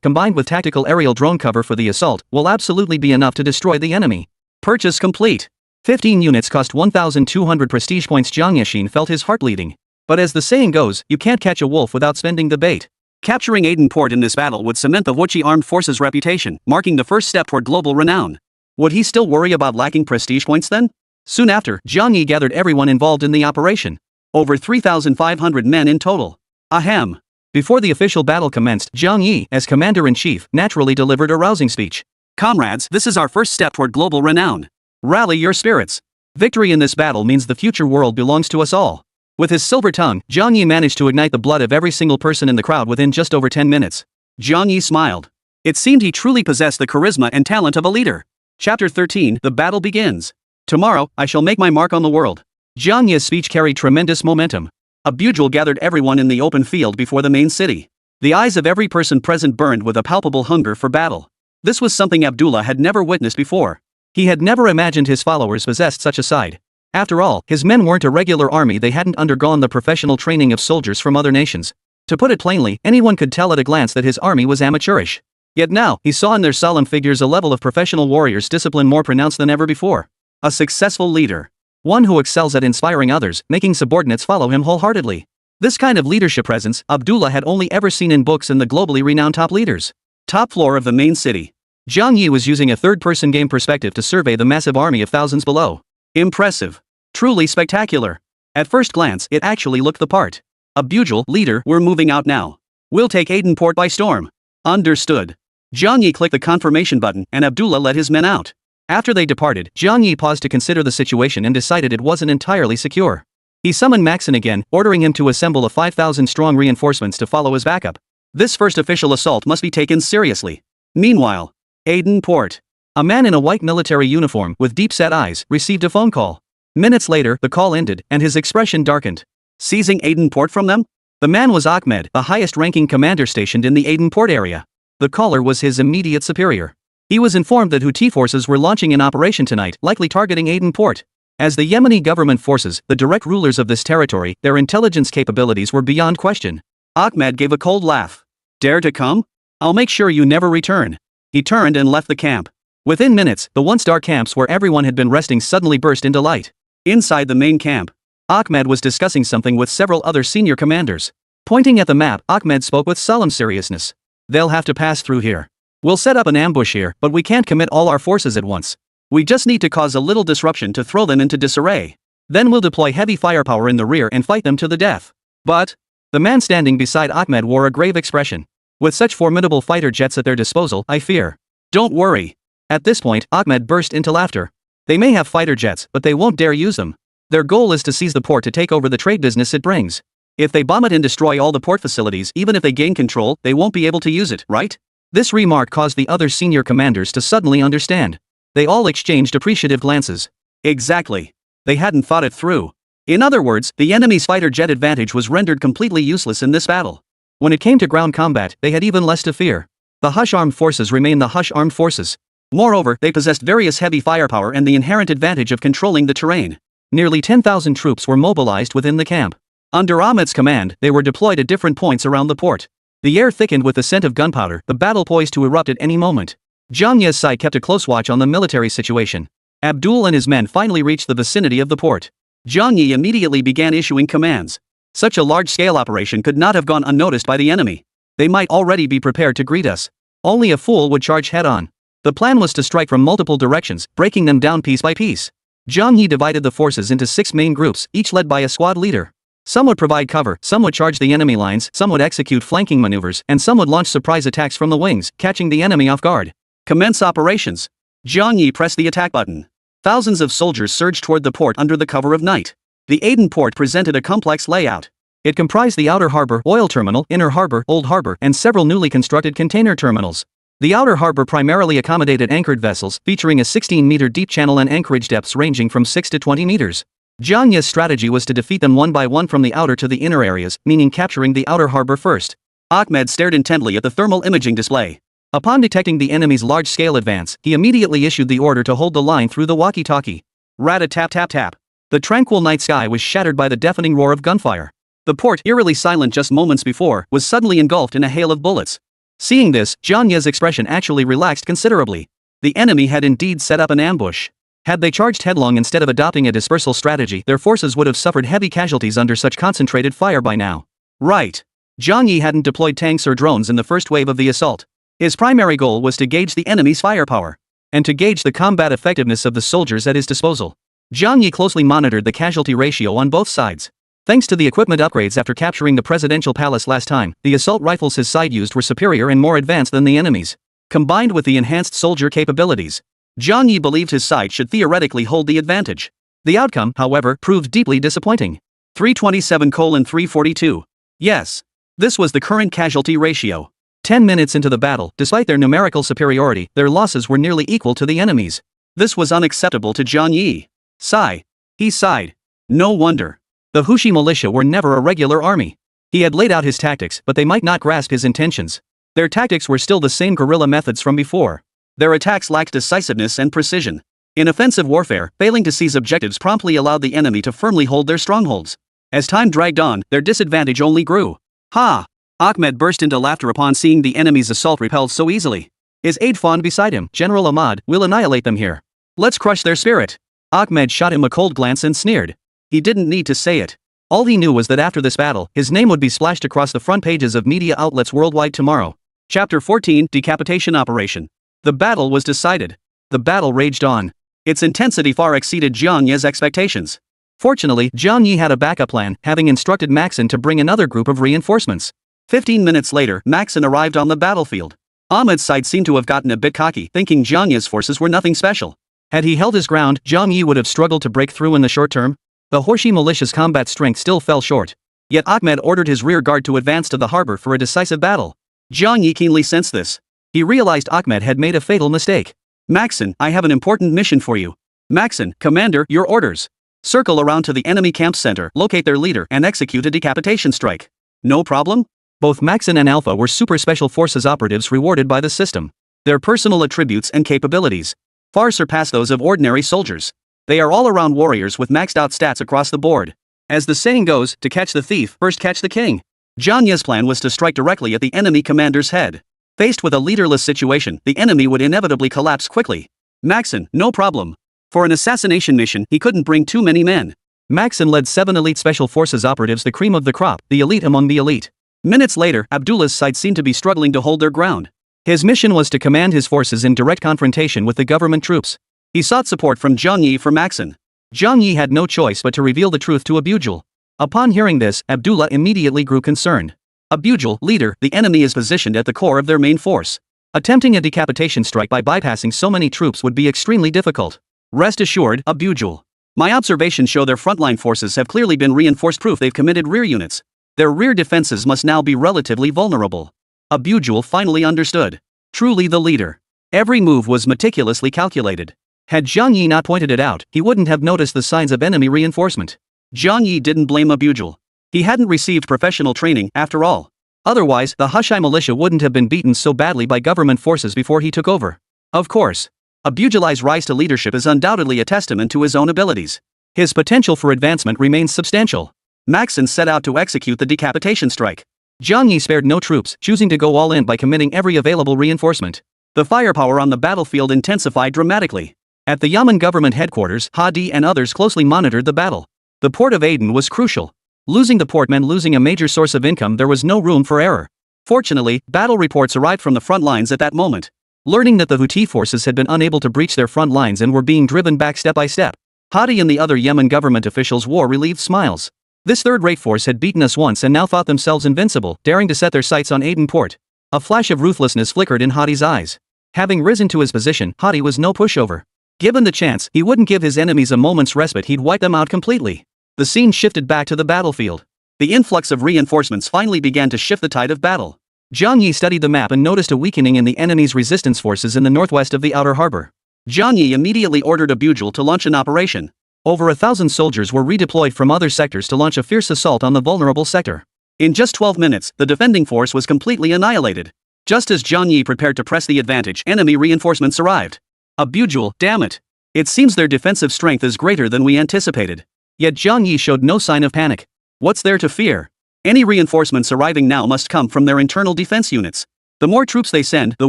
combined with tactical aerial drone cover for the assault, will absolutely be enough to destroy the enemy. Purchase complete. 15 units cost 1,200 prestige points. Jiang Yixin felt his heart bleeding. But as the saying goes, you can't catch a wolf without spending the bait. Capturing Aden Port in this battle would cement the Wuxi Armed Forces' reputation, marking the first step toward global renown. Would he still worry about lacking prestige points then? Soon after, Jiang Yi gathered everyone involved in the operation. Over 3,500 men in total. Ahem. Before the official battle commenced, Jiang Yi, as commander-in-chief, naturally delivered a rousing speech. Comrades, this is our first step toward global renown. Rally your spirits. Victory in this battle means the future world belongs to us all. With his silver tongue, Jiang Yi managed to ignite the blood of every single person in the crowd within just over 10 minutes. Jiang Yi smiled. It seemed he truly possessed the charisma and talent of a leader. Chapter 13, The Battle Begins. Tomorrow, I shall make my mark on the world. Jiang Yi's speech carried tremendous momentum. A bugler gathered everyone in the open field before the main city. The eyes of every person present burned with a palpable hunger for battle. This was something Abdullah had never witnessed before. He had never imagined his followers possessed such a side. After all, his men weren't a regular army. They hadn't undergone the professional training of soldiers from other nations. To put it plainly, anyone could tell at a glance that his army was amateurish. Yet now, he saw in their solemn figures a level of professional warriors' discipline more pronounced than ever before. A successful leader. One who excels at inspiring others, making subordinates follow him wholeheartedly. This kind of leadership presence, Abdullah had only ever seen in books and the globally renowned top leaders. Top floor of the main city. Jiang Yi was using a third-person game perspective to survey the massive army of thousands below. Impressive. Truly spectacular. At first glance, it actually looked the part. A bugler, leader, we're moving out now. We'll take Aden Port by storm. Understood. Jiang Yi clicked the confirmation button, and Abdullah led his men out. After they departed, Jiang Yi paused to consider the situation and decided it wasn't entirely secure. He summoned Maxin again, ordering him to assemble a 5,000-strong reinforcements to follow as backup. This first official assault must be taken seriously. Meanwhile, Aden Port. A man in a white military uniform with deep-set eyes received a phone call. Minutes later, the call ended, and his expression darkened. Seizing Aden Port from them? The man was Ahmed, the highest-ranking commander stationed in the Aden Port area. The caller was his immediate superior. He was informed that Houthi forces were launching an operation tonight, likely targeting Aden Port. As the Yemeni government forces, the direct rulers of this territory, their intelligence capabilities were beyond question. Ahmed gave a cold laugh. Dare to come? I'll make sure you never return. He turned and left the camp. Within minutes, the once dark camps where everyone had been resting suddenly burst into light. Inside the main camp, Ahmed was discussing something with several other senior commanders. Pointing at the map, Ahmed spoke with solemn seriousness. They'll have to pass through here. We'll set up an ambush here, but we can't commit all our forces at once. We just need to cause a little disruption to throw them into disarray. Then we'll deploy heavy firepower in the rear and fight them to the death. But the man standing beside Ahmed wore a grave expression. With such formidable fighter jets at their disposal, I fear. Don't worry. At this point, Ahmed burst into laughter. They may have fighter jets, but they won't dare use them. Their goal is to seize the port to take over the trade business it brings. If they bomb it and destroy all the port facilities, even if they gain control, they won't be able to use it, right? This remark caused the other senior commanders to suddenly understand. They all exchanged appreciative glances. Exactly. They hadn't thought it through. In other words, the enemy's fighter jet advantage was rendered completely useless in this battle. When it came to ground combat, they had even less to fear. The Hush Armed Forces remain the Hush Armed Forces. Moreover, they possessed various heavy firepower and the inherent advantage of controlling the terrain. Nearly 10,000 troops were mobilized within the camp. Under Ahmed's command, they were deployed at different points around the port. The air thickened with the scent of gunpowder, the battle poised to erupt at any moment. Jiang Yi's side kept a close watch on the military situation. Abdul and his men finally reached the vicinity of the port. Jiang Yi immediately began issuing commands. Such a large-scale operation could not have gone unnoticed by the enemy. They might already be prepared to greet us. Only a fool would charge head-on. The plan was to strike from multiple directions, breaking them down piece by piece. Jiang Yi divided the forces into 6 main groups, each led by a squad leader. Some would provide cover, some would charge the enemy lines, some would execute flanking maneuvers, and some would launch surprise attacks from the wings, catching the enemy off guard. Commence operations. Jiang Yi pressed the attack button. Thousands of soldiers surged toward the port under the cover of night. The Aden Port presented a complex layout. It comprised the outer harbor, oil terminal, inner harbor, old harbor, and several newly constructed container terminals. The outer harbor primarily accommodated anchored vessels, featuring a 16-meter deep channel and anchorage depths ranging from 6 to 20 meters. Jiang Yi's strategy was to defeat them one by one from the outer to the inner areas, meaning capturing the outer harbor first. Ahmed stared intently at the thermal imaging display. Upon detecting the enemy's large-scale advance, he immediately issued the order to hold the line through the walkie-talkie. Rat-a-tap-tap-tap. The tranquil night sky was shattered by the deafening roar of gunfire. The port, eerily silent just moments before, was suddenly engulfed in a hail of bullets. Seeing this, Jiang Ye's expression actually relaxed considerably. The enemy had indeed set up an ambush. Had they charged headlong instead of adopting a dispersal strategy, their forces would have suffered heavy casualties under such concentrated fire by now. Right. Jiang Ye hadn't deployed tanks or drones in the first wave of the assault. His primary goal was to gauge the enemy's firepower, and to gauge the combat effectiveness of the soldiers at his disposal. Jiang Ye closely monitored the casualty ratio on both sides. Thanks to the equipment upgrades after capturing the presidential palace last time, the assault rifles his side used were superior and more advanced than the enemy's. Combined with the enhanced soldier capabilities, Jiang Ye believed his side should theoretically hold the advantage. The outcome, however, proved deeply disappointing. 327:342. Yes. This was the current casualty ratio. 10 minutes into the battle, despite their numerical superiority, their losses were nearly equal to the enemy's. This was unacceptable to Jiang Ye. Sigh. He sighed. No wonder. The Hushi militia were never a regular army. He had laid out his tactics, but they might not grasp his intentions. Their tactics were still the same guerrilla methods from before. Their attacks lacked decisiveness and precision. In offensive warfare, failing to seize objectives promptly allowed the enemy to firmly hold their strongholds. As time dragged on, their disadvantage only grew. Ha! Ahmed burst into laughter upon seeing the enemy's assault repelled so easily. His aide fawned beside him. General Ahmad, we'll annihilate them here. Let's crush their spirit. Ahmed shot him a cold glance and sneered. He didn't need to say it. All he knew was that after this battle, his name would be splashed across the front pages of media outlets worldwide tomorrow. Chapter 14, Decapitation Operation. The battle was decided. The battle raged on. Its intensity far exceeded Jiang Ye's expectations. Fortunately, Jiang Ye had a backup plan, having instructed Maxin to bring another group of reinforcements. 15 minutes later, Maxin arrived on the battlefield. Ahmed's side seemed to have gotten a bit cocky, thinking Jiang Ye's forces were nothing special. Had he held his ground, Jiang Ye would have struggled to break through in the short term. The Horshi militia's combat strength still fell short. Yet Ahmed ordered his rear guard to advance to the harbor for a decisive battle. Jiang Ye keenly sensed this. He realized Ahmed had made a fatal mistake. Maxin, I have an important mission for you. Maxin, Commander, your orders. Circle around to the enemy camp center, locate their leader, and execute a decapitation strike. No problem? Both Maxin and Alpha were super special forces operatives rewarded by the system. Their personal attributes and capabilities far surpass those of ordinary soldiers. They are all-around warriors with maxed-out stats across the board. As the saying goes, to catch the thief, first catch the king. Jiang Ye's plan was to strike directly at the enemy commander's head. Faced with a leaderless situation, the enemy would inevitably collapse quickly. Maxin, no problem. For an assassination mission, he couldn't bring too many men. Maxin led 7 elite special forces operatives, the cream of the crop, the elite among the elite. Minutes later, Abdullah's side seemed to be struggling to hold their ground. His mission was to command his forces in direct confrontation with the government troops. He sought support from Jiang Ye for Maxin. Jiang Ye had no choice but to reveal the truth to Abujal. Upon hearing this, Abdullah immediately grew concerned. Abujal, leader, the enemy is positioned at the core of their main force. Attempting a decapitation strike by bypassing so many troops would be extremely difficult. Rest assured, Abujal. My observations show their frontline forces have clearly been reinforced, proof they've committed rear units. Their rear defenses must now be relatively vulnerable. Abujal finally understood. Truly the leader. Every move was meticulously calculated. Had Jiang Ye not pointed it out, he wouldn't have noticed the signs of enemy reinforcement. Jiang Ye didn't blame Abujal. He hadn't received professional training, after all. Otherwise, the Hushai militia wouldn't have been beaten so badly by government forces before he took over. Of course. Abujalai's rise to leadership is undoubtedly a testament to his own abilities. His potential for advancement remains substantial. Maxin set out to execute the decapitation strike. Jiang Ye spared no troops, choosing to go all in by committing every available reinforcement. The firepower on the battlefield intensified dramatically. At the Yamen government headquarters, Hadi and others closely monitored the battle. The port of Aden was crucial. Losing the port meant losing a major source of income. There was no room for error. Fortunately, battle reports arrived from the front lines at that moment. Learning that the Houthi forces had been unable to breach their front lines and were being driven back step by step, Hadi and the other Yemen government officials wore relieved smiles. This third-rate force had beaten us once and now thought themselves invincible, daring to set their sights on Aden port. A flash of ruthlessness flickered in Hadi's eyes. Having risen to his position, Hadi was no pushover. Given the chance, he wouldn't give his enemies a moment's respite. He'd wipe them out completely. The scene shifted back to the battlefield. The influx of reinforcements finally began to shift the tide of battle. Jiang Ye studied the map and noticed a weakening in the enemy's resistance forces in the northwest of the outer harbor. Jiang Ye immediately ordered Abujal to launch an operation. Over 1,000 soldiers were redeployed from other sectors to launch a fierce assault on the vulnerable sector. In just 12 minutes, the defending force was completely annihilated. Just as Jiang Ye prepared to press the advantage, enemy reinforcements arrived. Abujal, damn it. It seems their defensive strength is greater than we anticipated. Yet Jiang Ye showed no sign of panic. What's there to fear? Any reinforcements arriving now must come from their internal defense units. The more troops they send, the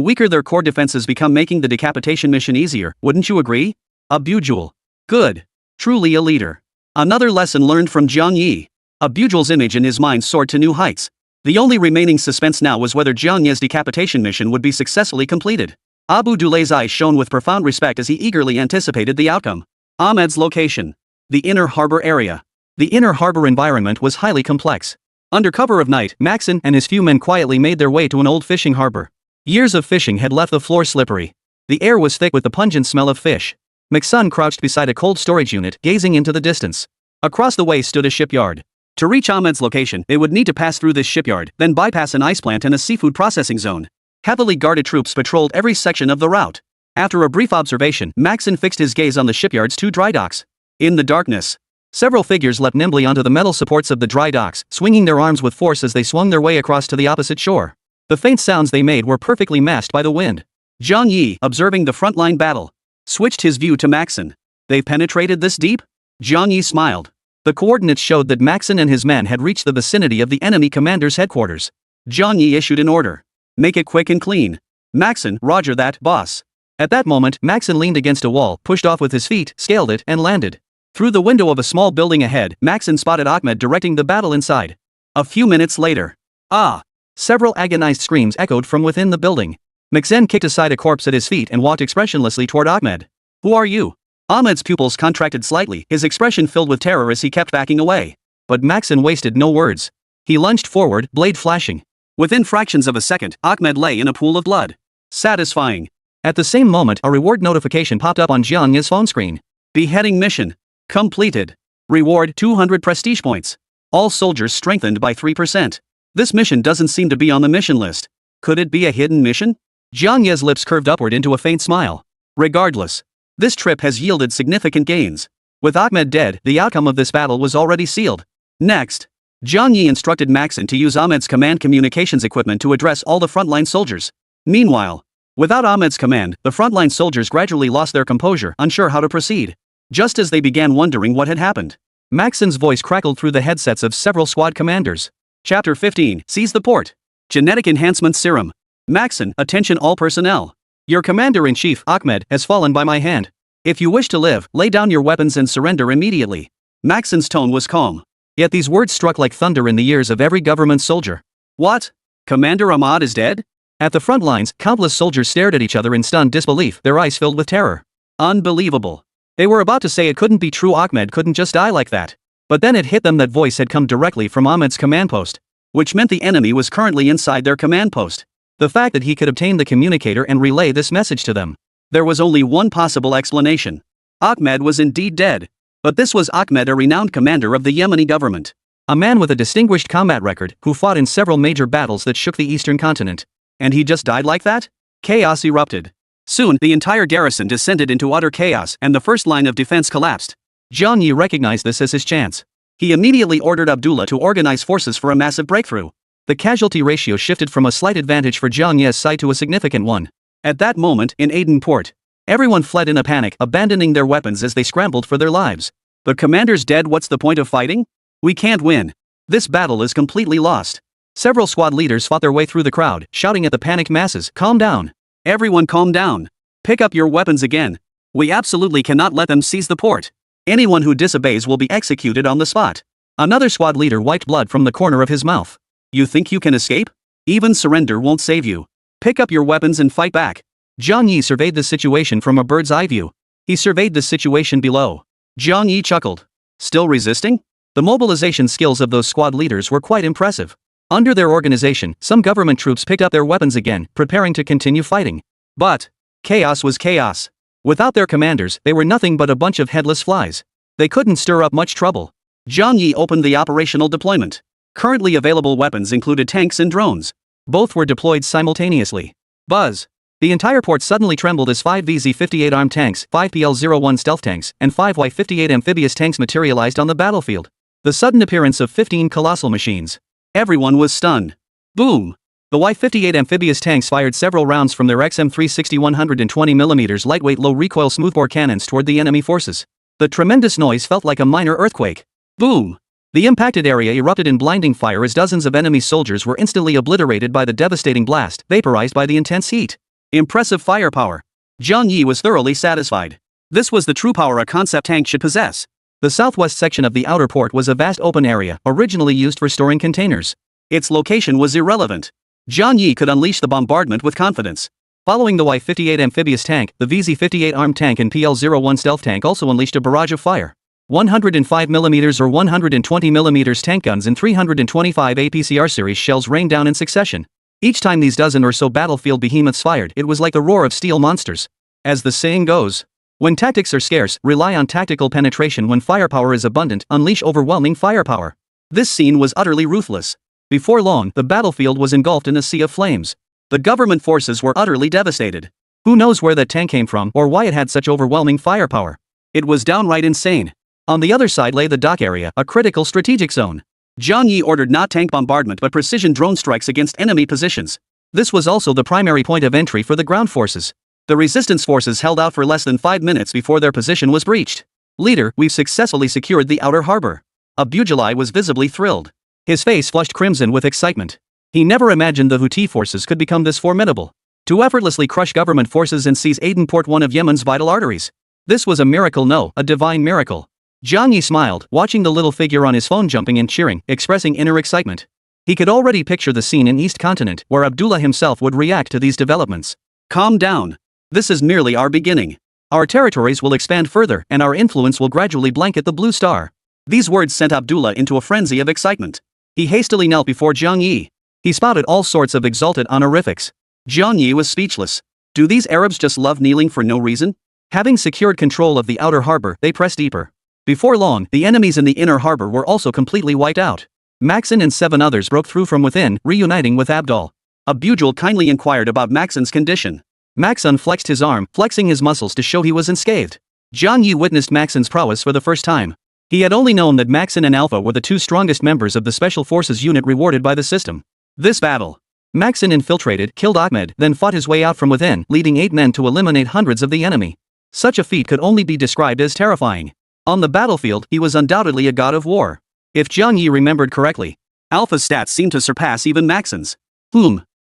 weaker their core defenses become, making the decapitation mission easier, wouldn't you agree? Abujul. Good. Truly a leader. Another lesson learned from Jiang Yi. Abujul's image in his mind soared to new heights. The only remaining suspense now was whether Jiang Yi's decapitation mission would be successfully completed. Abu Dulay's eyes shone with profound respect as he eagerly anticipated the outcome. Ahmed's location. The inner harbor area. The inner harbor environment was highly complex. Under cover of night, Maxon and his few men quietly made their way to an old fishing harbor. Years of fishing had left the floor slippery. The air was thick with the pungent smell of fish. Maxon crouched beside a cold storage unit, gazing into the distance. Across the way stood a shipyard. To reach Ahmed's location, they would need to pass through this shipyard, then bypass an ice plant and a seafood processing zone. Heavily guarded troops patrolled every section of the route. After a brief observation, Maxon fixed his gaze on the shipyard's 2 dry docks. In the darkness, several figures leapt nimbly onto the metal supports of the dry docks, swinging their arms with force as they swung their way across to the opposite shore. The faint sounds they made were perfectly masked by the wind. Jiang Yi, observing the frontline battle, switched his view to Maxon. They've penetrated this deep? Jiang Yi smiled. The coordinates showed that Maxon and his men had reached the vicinity of the enemy commander's headquarters. Jiang Yi issued an order. Make it quick and clean. Maxon, roger that, boss. At that moment, Maxon leaned against a wall, pushed off with his feet, scaled it, and landed. Through the window of a small building ahead, Maxon spotted Ahmed directing the battle inside. A few minutes later. Ah! Several agonized screams echoed from within the building. Maxon kicked aside a corpse at his feet and walked expressionlessly toward Ahmed. Who are you? Ahmed's pupils contracted slightly, his expression filled with terror as he kept backing away. But Maxon wasted no words. He lunged forward, blade flashing. Within fractions of a second, Ahmed lay in a pool of blood. Satisfying. At the same moment, a reward notification popped up on Jiang Yi's phone screen. Beheading mission completed. Reward 200 prestige points. All soldiers strengthened by 3%. This mission doesn't seem to be on the mission list. Could it be a hidden mission? Jiang Yi's lips curved upward into a faint smile. Regardless, this trip has yielded significant gains. With Ahmed dead, the outcome of this battle was already sealed. Next, Jiang Yi instructed Maxon to use Ahmed's command communications equipment to address all the frontline soldiers. Meanwhile, without Ahmed's command, the frontline soldiers gradually lost their composure, unsure how to proceed. Just as they began wondering what had happened, Maxon's voice crackled through the headsets of several squad commanders. Chapter 15, Seize the Port. Genetic Enhancement Serum. Maxon, attention all personnel. Your commander-in-chief, Ahmed, has fallen by my hand. If you wish to live, lay down your weapons and surrender immediately. Maxon's tone was calm. Yet these words struck like thunder in the ears of every government soldier. What? Commander Ahmad is dead? At the front lines, countless soldiers stared at each other in stunned disbelief, their eyes filled with terror. Unbelievable. They were about to say it couldn't be true, Ahmed couldn't just die like that. But then it hit them that voice had come directly from Ahmed's command post. Which meant the enemy was currently inside their command post. The fact that he could obtain the communicator and relay this message to them. There was only one possible explanation. Ahmed was indeed dead. But this was Ahmed, a renowned commander of the Yemeni government. A man with a distinguished combat record, who fought in several major battles that shook the eastern continent. And he just died like that? Chaos erupted. Soon, the entire garrison descended into utter chaos and the first line of defense collapsed. Jiang Yi recognized this as his chance. He immediately ordered Abdullah to organize forces for a massive breakthrough. The casualty ratio shifted from a slight advantage for Jiang Yi's side to a significant one. At that moment, in Aden port, everyone fled in a panic, abandoning their weapons as they scrambled for their lives. The commander's dead, what's the point of fighting? We can't win. This battle is completely lost. Several squad leaders fought their way through the crowd, shouting at the panicked masses, calm down. Everyone calm down. Pick up your weapons again. We absolutely cannot let them seize the port. Anyone who disobeys will be executed on the spot. Another squad leader wiped blood from the corner of his mouth. You think you can escape? Even surrender won't save you. Pick up your weapons and fight back. Jiang Yi surveyed the situation from a bird's eye view. He surveyed the situation below. Jiang Yi chuckled. Still resisting? The mobilization skills of those squad leaders were quite impressive. Under their organization, some government troops picked up their weapons again, preparing to continue fighting. But chaos was chaos. Without their commanders, they were nothing but a bunch of headless flies. They couldn't stir up much trouble. Jiang Yi opened the operational deployment. Currently available weapons included tanks and drones. Both were deployed simultaneously. Buzz. The entire port suddenly trembled as 5 VZ-58 armed tanks, 5 PL-01 stealth tanks, and 5 Y-58 amphibious tanks materialized on the battlefield. The sudden appearance of 15 colossal machines. Everyone was stunned. Boom! The Y-58 amphibious tanks fired several rounds from their XM360 120mm lightweight low-recoil smoothbore cannons toward the enemy forces. The tremendous noise felt like a minor earthquake. Boom! The impacted area erupted in blinding fire as dozens of enemy soldiers were instantly obliterated by the devastating blast, vaporized by the intense heat. Impressive firepower. Zhang Yi was thoroughly satisfied. This was the true power a concept tank should possess. The southwest section of the outer port was a vast open area, originally used for storing containers. Its location was irrelevant. Zhang Yi could unleash the bombardment with confidence. Following the Y-58 amphibious tank, the VZ-58 armed tank and PL-01 stealth tank also unleashed a barrage of fire. 105mm or 120mm tank guns and 325 APCR series shells rained down in succession. Each time these dozen or so battlefield behemoths fired, it was like the roar of steel monsters. As the saying goes, when tactics are scarce, rely on tactical penetration. When firepower is abundant, unleash overwhelming firepower. This scene was utterly ruthless. Before long, the battlefield was engulfed in a sea of flames. The government forces were utterly devastated. Who knows where that tank came from or why it had such overwhelming firepower? It was downright insane. On the other side lay the dock area, a critical strategic zone. Zhang Yi ordered not tank bombardment but precision drone strikes against enemy positions. This was also the primary point of entry for the ground forces. The resistance forces held out for less than 5 minutes before their position was breached. Leader, we've successfully secured the outer harbor. Abujali was visibly thrilled. His face flushed crimson with excitement. He never imagined the Houthi forces could become this formidable. To effortlessly crush government forces and seize Aden port, one of Yemen's vital arteries. This was a miracle, no, a divine miracle. Zhang Yi smiled, watching the little figure on his phone jumping and cheering, expressing inner excitement. He could already picture the scene in East Continent, where Abdullah himself would react to these developments. Calm down. This is merely our beginning. Our territories will expand further, and our influence will gradually blanket the Blue Star. These words sent Abdullah into a frenzy of excitement. He hastily knelt before Zhang Yi. He spouted all sorts of exalted honorifics. Zhang Yi was speechless. Do these Arabs just love kneeling for no reason? Having secured control of the outer harbor, they pressed deeper. Before long, the enemies in the inner harbor were also completely wiped out. Maxon and 7 others broke through from within, reuniting with Abdul. Abujal kindly inquired about Maxon's condition. Maxon flexed his arm, flexing his muscles to show he was unscathed. Zhang Yi witnessed Maxon's prowess for the first time. He had only known that Maxon and Alpha were the 2 strongest members of the Special Forces unit rewarded by the system. This battle. Maxon infiltrated, killed Ahmed, then fought his way out from within, leading 8 men to eliminate hundreds of the enemy. Such a feat could only be described as terrifying. On the battlefield, he was undoubtedly a god of war. If Zhang Yi remembered correctly, Alpha's stats seemed to surpass even Maxon's.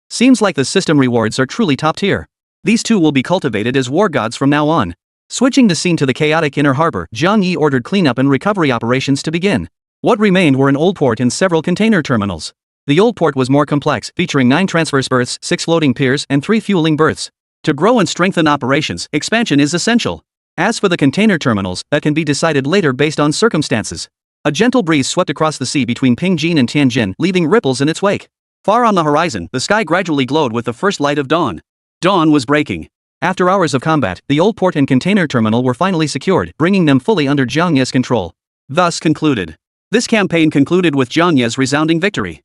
Seems like the system rewards are truly top tier. These 2 will be cultivated as war gods from now on. Switching the scene to the chaotic inner harbor, Zhang Yi ordered cleanup and recovery operations to begin. What remained were an old port and several container terminals. The old port was more complex, featuring 9 transverse berths, 6 floating piers, and 3 fueling berths. To grow and strengthen operations, expansion is essential. As for the container terminals, that can be decided later based on circumstances. A gentle breeze swept across the sea between Pingjin and Tianjin, leaving ripples in its wake. Far on the horizon, the sky gradually glowed with the first light of dawn. Dawn was breaking. After hours of combat, the old port and container terminal were finally secured, bringing them fully under Zhang Yi's control. Thus concluded. This campaign concluded with Zhang Yi's resounding victory.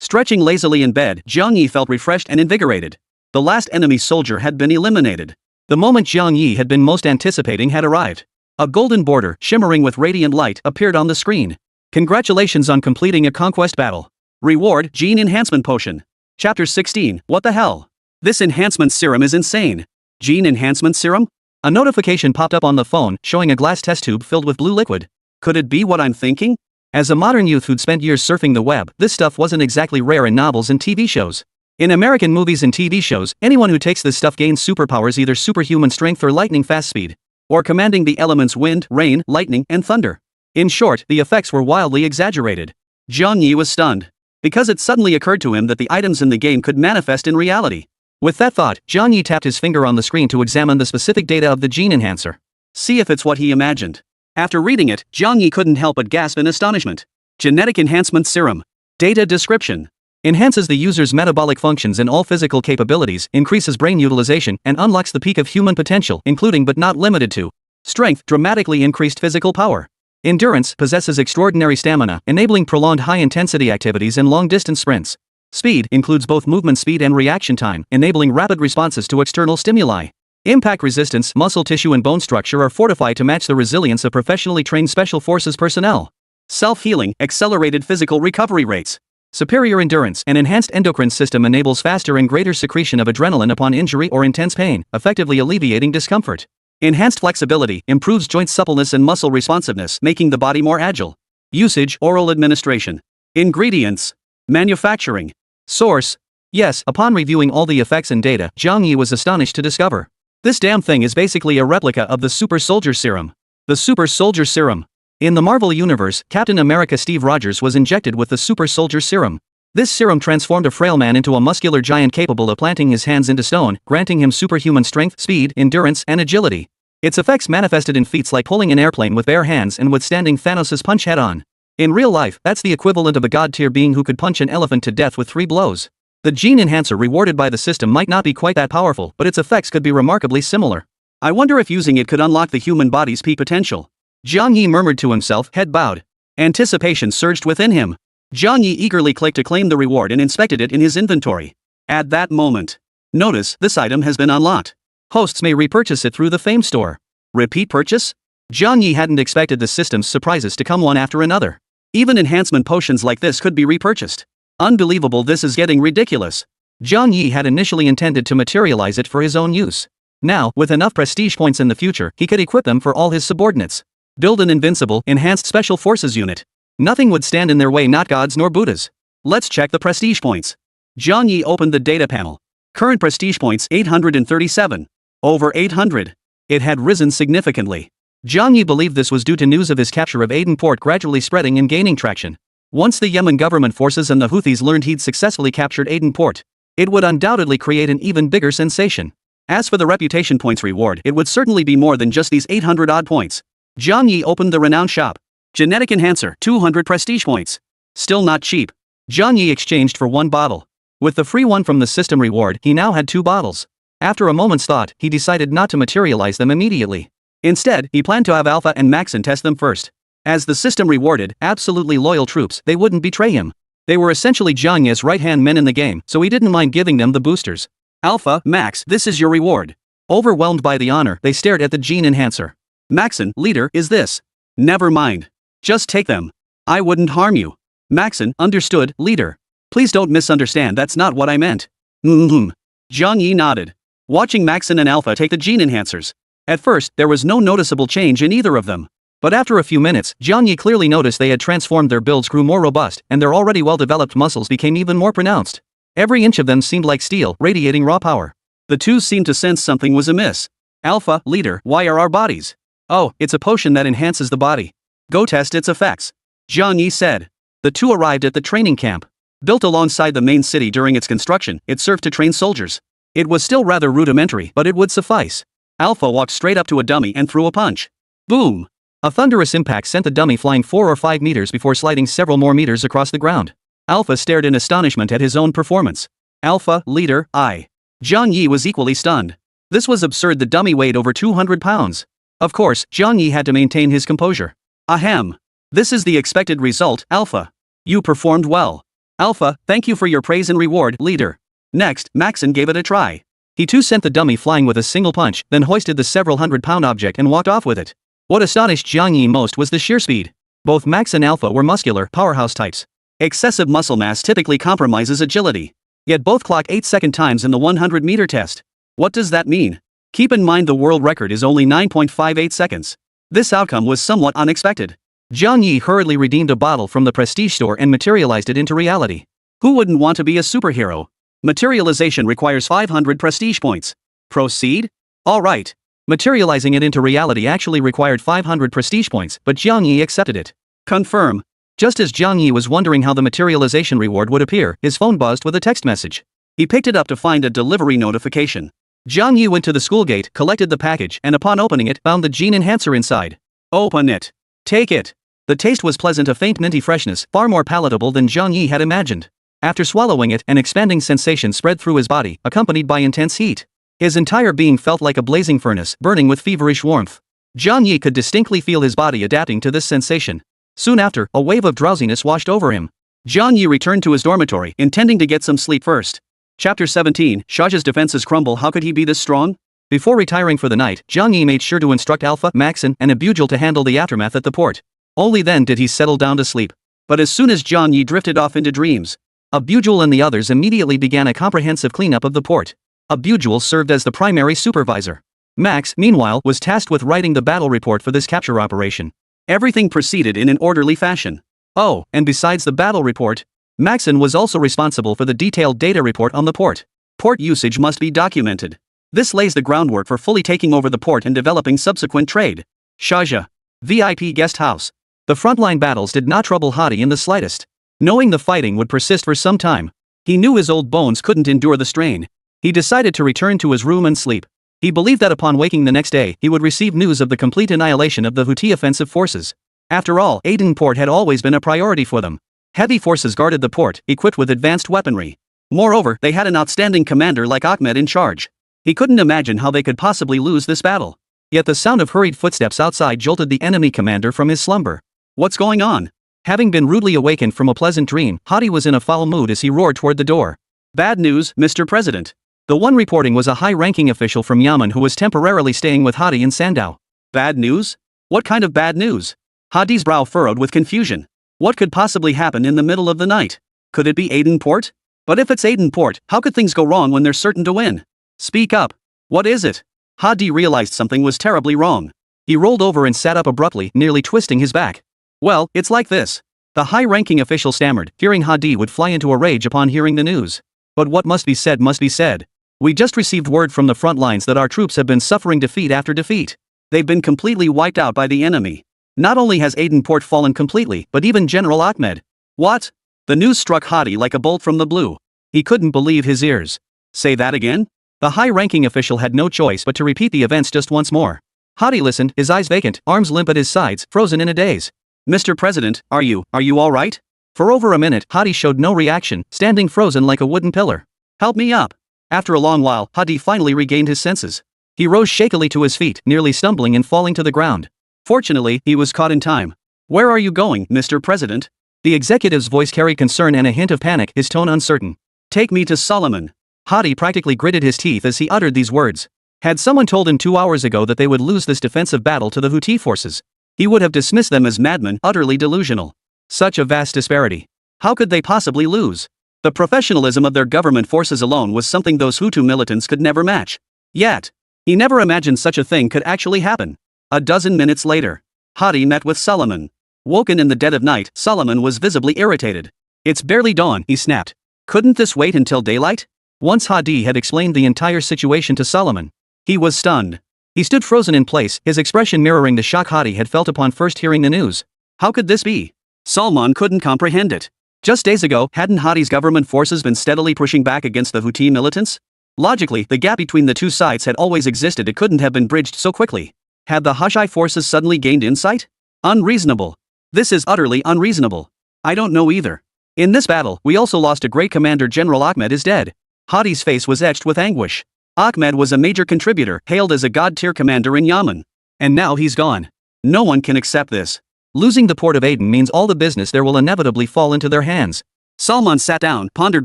Stretching lazily in bed, Zhang Yi felt refreshed and invigorated. The last enemy soldier had been eliminated. The moment Zhang Yi had been most anticipating had arrived. A golden border, shimmering with radiant light, appeared on the screen. Congratulations on completing a conquest battle. Reward, Gene Enhancement Potion. Chapter 16, What the hell? This enhancement serum is insane. Gene Enhancement Serum? A notification popped up on the phone, showing a glass test tube filled with blue liquid. Could it be what I'm thinking? As a modern youth who'd spent years surfing the web, this stuff wasn't exactly rare in novels and TV shows. In American movies and TV shows, anyone who takes this stuff gains superpowers, either superhuman strength or lightning fast speed, or commanding the elements wind, rain, lightning, and thunder. In short, the effects were wildly exaggerated. Zhang Yi was stunned, because it suddenly occurred to him that the items in the game could manifest in reality. With that thought, Zhang Yi tapped his finger on the screen to examine the specific data of the gene enhancer. See if it's what he imagined. After reading it, Zhang Yi couldn't help but gasp in astonishment. Genetic Enhancement Serum. Data description. Enhances the user's metabolic functions and all physical capabilities, increases brain utilization, and unlocks the peak of human potential, including but not limited to strength, dramatically increased physical power. Endurance, possesses extraordinary stamina, enabling prolonged high-intensity activities and long-distance sprints. Speed, includes both movement speed and reaction time, enabling rapid responses to external stimuli. Impact resistance, muscle tissue and bone structure are fortified to match the resilience of professionally trained special forces personnel. Self-healing, accelerated physical recovery rates. Superior endurance, an enhanced endocrine system enables faster and greater secretion of adrenaline upon injury or intense pain, effectively alleviating discomfort. Enhanced flexibility, improves joint suppleness and muscle responsiveness, making the body more agile. Usage: oral administration. Ingredients: manufacturing. Source: Yes, upon reviewing all the effects and data, Jiang Yi was astonished to discover. This damn thing is basically a replica of the Super Soldier Serum. The Super Soldier Serum. In the Marvel Universe, Captain America Steve Rogers was injected with the Super Soldier Serum. This serum transformed a frail man into a muscular giant capable of planting his hands into stone, granting him superhuman strength, speed, endurance, and agility. Its effects manifested in feats like pulling an airplane with bare hands and withstanding Thanos' punch head-on. In real life, that's the equivalent of a god-tier being who could punch an elephant to death with 3 blows. The gene enhancer rewarded by the system might not be quite that powerful, but its effects could be remarkably similar. I wonder if using it could unlock the human body's peak potential. Jiang Yi murmured to himself, head bowed. Anticipation surged within him. Jiang Yi eagerly clicked to claim the reward and inspected it in his inventory. At that moment, notice, this item has been unlocked. Hosts may repurchase it through the Fame store. Repeat purchase? Jiang Yi hadn't expected the system's surprises to come one after another. Even enhancement potions like this could be repurchased. Unbelievable, this is getting ridiculous. Jiang Yi had initially intended to materialize it for his own use. Now, with enough prestige points in the future, he could equip them for all his subordinates. Build an invincible, enhanced special forces unit. Nothing would stand in their way, not gods nor Buddhas. Let's check the prestige points. Jiang Yi opened the data panel. Current prestige points 837. Over 800. It had risen significantly. Jiang Yi believed this was due to news of his capture of Aden port gradually spreading and gaining traction. Once the Yemen government forces and the Houthis learned he'd successfully captured Aden port, it would undoubtedly create an even bigger sensation. As for the reputation points reward, it would certainly be more than just these 800-odd points. Jiang Yi opened the renowned shop. Genetic enhancer, 200 prestige points. Still not cheap. Jiang Yi exchanged for 1 bottle. With the free one from the system reward, he now had 2 bottles. After a moment's thought, he decided not to materialize them immediately. Instead, he planned to have Alpha and Maxon test them first. As the system rewarded absolutely loyal troops, they wouldn't betray him. They were essentially Jiang Yi's right-hand men in the game, so he didn't mind giving them the boosters. Alpha, Max, this is your reward. Overwhelmed by the honor, they stared at the gene enhancer. Maxon, leader, is this? Never mind. Just take them. I wouldn't harm you. Maxon, understood, leader. Please don't misunderstand, that's not what I meant. Jiang Yi nodded. Watching Maxon and Alpha take the gene enhancers. At first, there was no noticeable change in either of them. But after a few minutes, Jiang Yi clearly noticed they had transformed, their builds grew more robust, and their already well-developed muscles became even more pronounced. Every inch of them seemed like steel, radiating raw power. The two seemed to sense something was amiss. Alpha, leader, why are our bodies? Oh, it's a potion that enhances the body. Go test its effects. Jiang Yi said. The two arrived at the training camp. Built alongside the main city during its construction, it served to train soldiers. It was still rather rudimentary, but it would suffice. Alpha walked straight up to a dummy and threw a punch. Boom! A thunderous impact sent the dummy flying 4 or 5 meters before sliding several more meters across the ground. Alpha stared in astonishment at his own performance. Alpha, leader, I. Jiang Yi was equally stunned. This was absurd, the dummy weighed over 200 pounds. Of course, Jiang Yi had to maintain his composure. Ahem. This is the expected result, Alpha. You performed well. Alpha, thank you for your praise and reward, leader. Next, Maxon gave it a try. He too sent the dummy flying with a single punch, then hoisted the several hundred-pound object and walked off with it. What astonished Jiang Yi most was the sheer speed. Both Max and Alpha were muscular, powerhouse types. Excessive muscle mass typically compromises agility. Yet both clock 8-second times in the 100-meter test. What does that mean? Keep in mind the world record is only 9.58 seconds. This outcome was somewhat unexpected. Jiang Yi hurriedly redeemed a bottle from the prestige store and materialized it into reality. Who wouldn't want to be a superhero? Materialization requires 500 prestige points. Proceed? Alright. Materializing it into reality actually required 500 prestige points, but Jiang Yi accepted it. Confirm. Just as Jiang Yi was wondering how the materialization reward would appear, his phone buzzed with a text message. He picked it up to find a delivery notification. Jiang Yi went to the school gate, collected the package, and upon opening it, found the gene enhancer inside. Open it. Take it. The taste was pleasant, a faint minty freshness, far more palatable than Jiang Yi had imagined. After swallowing it, an expanding sensation spread through his body, accompanied by intense heat. His entire being felt like a blazing furnace, burning with feverish warmth. Jiang Yi could distinctly feel his body adapting to this sensation. Soon after, a wave of drowsiness washed over him. Jiang Yi returned to his dormitory, intending to get some sleep first. Chapter 17, Shah's defenses crumble. How could he be this strong? Before retiring for the night, Jiang Yi made sure to instruct Alpha, Maxon, and Abugil to handle the aftermath at the port. Only then did he settle down to sleep. But as soon as Jiang Yi drifted off into dreams, Abugil and the others immediately began a comprehensive cleanup of the port. Abugil served as the primary supervisor. Max, meanwhile, was tasked with writing the battle report for this capture operation. Everything proceeded in an orderly fashion. Oh, and besides the battle report, Maxon was also responsible for the detailed data report on the port. Port usage must be documented. This lays the groundwork for fully taking over the port and developing subsequent trade. Sharjah. VIP guest house. The frontline battles did not trouble Hadi in the slightest. Knowing the fighting would persist for some time, he knew his old bones couldn't endure the strain. He decided to return to his room and sleep. He believed that upon waking the next day, he would receive news of the complete annihilation of the Houthi offensive forces. After all, Aden port had always been a priority for them. Heavy forces guarded the port, equipped with advanced weaponry. Moreover, they had an outstanding commander like Ahmed in charge. He couldn't imagine how they could possibly lose this battle. Yet the sound of hurried footsteps outside jolted the enemy commander from his slumber. What's going on? Having been rudely awakened from a pleasant dream, Hadi was in a foul mood as he roared toward the door. Bad news, Mr. President. The one reporting was a high-ranking official from Yemen who was temporarily staying with Hadi in Sandow. Bad news? What kind of bad news? Hadi's brow furrowed with confusion. What could possibly happen in the middle of the night? Could it be Aden port? But if it's Aden port, how could things go wrong when they're certain to win? Speak up. What is it? Hadi realized something was terribly wrong. He rolled over and sat up abruptly, nearly twisting his back. Well, it's like this. The high-ranking official stammered, fearing Hadi would fly into a rage upon hearing the news. But what must be said must be said. We just received word from the front lines that our troops have been suffering defeat after defeat. They've been completely wiped out by the enemy. Not only has Aden port fallen completely, but even General Ahmed. What? The news struck Hadi like a bolt from the blue. He couldn't believe his ears. Say that again? The high-ranking official had no choice but to repeat the events just once more. Hadi listened, his eyes vacant, arms limp at his sides, frozen in a daze. Mr. President, are you all right? For over a minute, Hadi showed no reaction, standing frozen like a wooden pillar. Help me up. After a long while, Hadi finally regained his senses. He rose shakily to his feet, nearly stumbling and falling to the ground. Fortunately, he was caught in time. Where are you going, Mr. President? The executive's voice carried concern and a hint of panic, his tone uncertain. Take me to Solomon. Hadi practically gritted his teeth as he uttered these words. Had someone told him 2 hours ago that they would lose this defensive battle to the Houthi forces, he would have dismissed them as madmen, utterly delusional. Such a vast disparity. How could they possibly lose? The professionalism of their government forces alone was something those Hutu militants could never match. Yet, he never imagined such a thing could actually happen. A dozen minutes later, Hadi met with Solomon. Woken in the dead of night, Solomon was visibly irritated. It's barely dawn, he snapped. Couldn't this wait until daylight? Once Hadi had explained the entire situation to Solomon, he was stunned. He stood frozen in place, his expression mirroring the shock Hadi had felt upon first hearing the news. How could this be? Solomon couldn't comprehend it. Just days ago, hadn't Hadi's government forces been steadily pushing back against the Houthi militants? Logically, the gap between the two sides had always existed, it couldn't have been bridged so quickly. Had the Hashai forces suddenly gained insight? Unreasonable. This is utterly unreasonable. I don't know either. In this battle, we also lost a great commander. General Ahmed is dead. Hadi's face was etched with anguish. Ahmed was a major contributor, hailed as a god-tier commander in Yemen. And now he's gone. No one can accept this. Losing the port of Aden means all the business there will inevitably fall into their hands. Salman sat down, pondered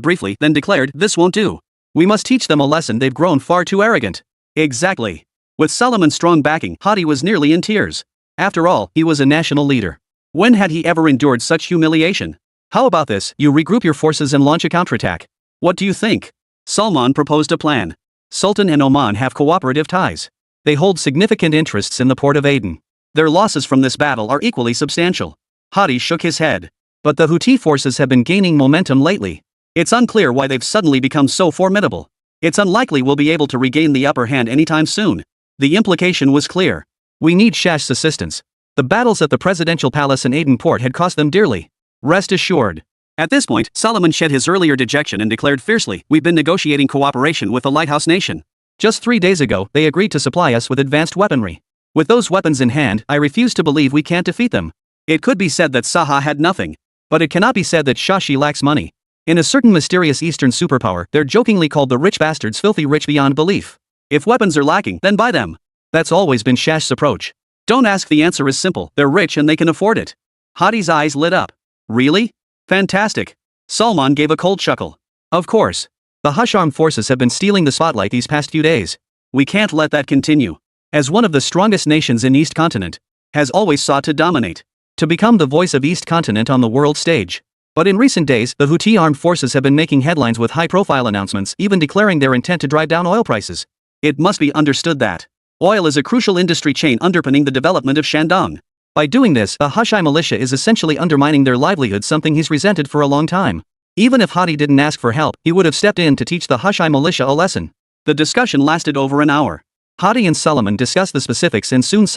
briefly, then declared, this won't do. We must teach them a lesson, they've grown far too arrogant. Exactly. With Solomon's strong backing, Hadi was nearly in tears. After all, he was a national leader. When had he ever endured such humiliation? How about this, you regroup your forces and launch a counterattack? What do you think? Salman proposed a plan. Sultan and Oman have cooperative ties. They hold significant interests in the port of Aden. Their losses from this battle are equally substantial. Hadi shook his head. But the Houthi forces have been gaining momentum lately. It's unclear why they've suddenly become so formidable. It's unlikely we'll be able to regain the upper hand anytime soon. The implication was clear. We need Shash's assistance. The battles at the presidential palace in Aden port had cost them dearly. Rest assured. At this point, Solomon shed his earlier dejection and declared fiercely, we've been negotiating cooperation with the lighthouse nation. Just 3 days ago, they agreed to supply us with advanced weaponry. With those weapons in hand, I refuse to believe we can't defeat them. It could be said that Saha had nothing. But it cannot be said that Shashi lacks money. In a certain mysterious Eastern superpower, they're jokingly called the rich bastards, filthy rich beyond belief. If weapons are lacking, then buy them. That's always been Shash's approach. Don't ask, the answer is simple, they're rich and they can afford it. Hadi's eyes lit up. Really? Fantastic. Salman gave a cold chuckle. Of course. The Hasham forces have been stealing the spotlight these past few days. We can't let that continue. As one of the strongest nations in East Continent, has always sought to dominate. To become the voice of East Continent on the world stage. But in recent days, the Houthi armed forces have been making headlines with high-profile announcements, even declaring their intent to drive down oil prices. It must be understood that oil is a crucial industry chain underpinning the development of Shandong. By doing this, the Hushai militia is essentially undermining their livelihood, something he's resented for a long time. Even if Hadi didn't ask for help, he would have stepped in to teach the Hushai militia a lesson. The discussion lasted over an hour. Hadi and Solomon discussed the specifics and soon signed